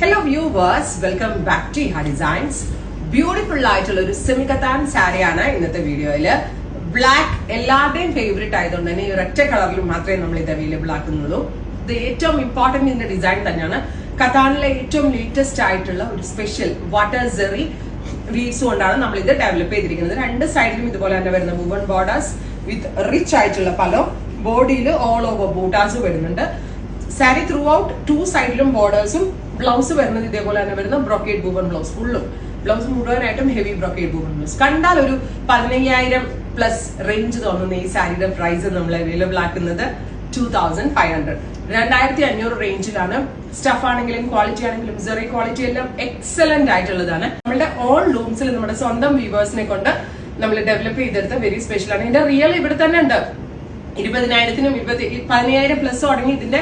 Hello viewers, welcome back to Iha Designs. Beautiful ആയിട്ടുള്ള ഒരു semi കത്താൻ സാരിയാണ് ഇന്നത്തെ വീഡിയോയിൽ. ബ്ലാക്ക് എല്ലാവരുടെയും ഫേവറേറ്റ് ആയതുകൊണ്ട് തന്നെ ഈ ഒരൊറ്റ കളറിൽ മാത്രമേ നമ്മൾ ഇത് അവൈലബിൾ ആക്കുന്നുള്ളൂ. ഇത് ഏറ്റവും ഇമ്പോർട്ടന്റ് ഇതിന്റെ ഡിസൈൻ തന്നെയാണ്. കത്താനിലെ ഏറ്റവും ലേറ്റസ്റ്റ് ആയിട്ടുള്ള ഒരു സ്പെഷ്യൽ വാട്ടർ സെറി വീവ്സ് കൊണ്ടാണ് നമ്മൾ ഇത് ഡെവലപ്പ് ചെയ്തിരിക്കുന്നത്. രണ്ട് സൈഡിലും ഇതുപോലെ തന്നെ വരുന്ന വുവൺ ബോർഡേഴ്സ് വിത്ത് റിച്ച് ആയിട്ടുള്ള പലോ, ബോഡിയിൽ ഓൾ ഓവർ ബൂട്ടാസ് വരുന്നുണ്ട്. സാരി ത്രൂ ഔട്ട് ടു സൈഡിലും ബോർഡേഴ്സും, ബ്ലൗസ് വരുന്നത് ഇതേപോലെ തന്നെ വരുന്ന ബ്രോക്കേഡ് വുവൺ ബ്ലൗസ് ഫുള്ളും. ബ്ലൗസ് മുഴുവനായിട്ടും ഹെവി ബ്രോക്കേഡ് വുവൺ ബ്ലൗസ്. കണ്ടാൽ ഒരു 15,000+ റേഞ്ച് തോന്നുന്ന ഈ സാരിയുടെ പ്രൈസ് നമ്മൾ അവൈലബിൾ ആക്കുന്നത് 2,500. 2,500 റേഞ്ചിലാണ്. സ്റ്റഫ് ആണെങ്കിലും ക്വാളിറ്റി ആണെങ്കിലും സെറി ക്വാളിറ്റി എല്ലാം എക്സലന്റ് ആയിട്ടുള്ളതാണ്. നമ്മുടെ ഓൺ ലൂംസിൽ നമ്മുടെ സ്വന്തം വീവേഴ്സിനെ കൊണ്ട് നമ്മൾ ഡെവലപ്പ് ചെയ്തെടുത്ത വെരി സ്പെഷ്യൽ ആണ്. ഇതിന്റെ റിയൽ ഇവിടെ തന്നെ ഉണ്ട്. 20,000-നും 15,000+ തുടങ്ങി ഇതിന്റെ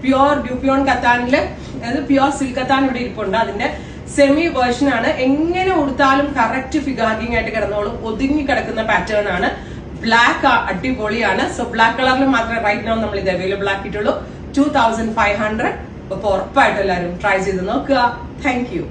പ്യോർ ഡ്യൂപ്യോൺ കത്താനില്, അതായത് പ്യോർ സിൽക്ക് കത്താൻ ഇവിടെ ഇരിപ്പുണ്ട്. അതിന്റെ സെമി വേർഷൻ ആണ്. എങ്ങനെ ഉടുത്താലും കറക്റ്റ് ഫിഗാർഗിങ് ആയിട്ട് കിടന്നോളും. ഒതുങ്ങി കിടക്കുന്ന പാറ്റേൺ ആണ്. ബ്ലാക്ക് അടിപൊളിയാണ്. സോ ബ്ലാക്ക് കളറിൽ മാത്രമേ റൈറ്റ് നൗ നമ്മൾ ഇത് അവൈലബിൾ ആക്കിയിട്ടുള്ളൂ. 2,500. അപ്പൊ ഉറപ്പായിട്ട് എല്ലാവരും ട്രൈ ചെയ്ത് നോക്കുക. Thank you.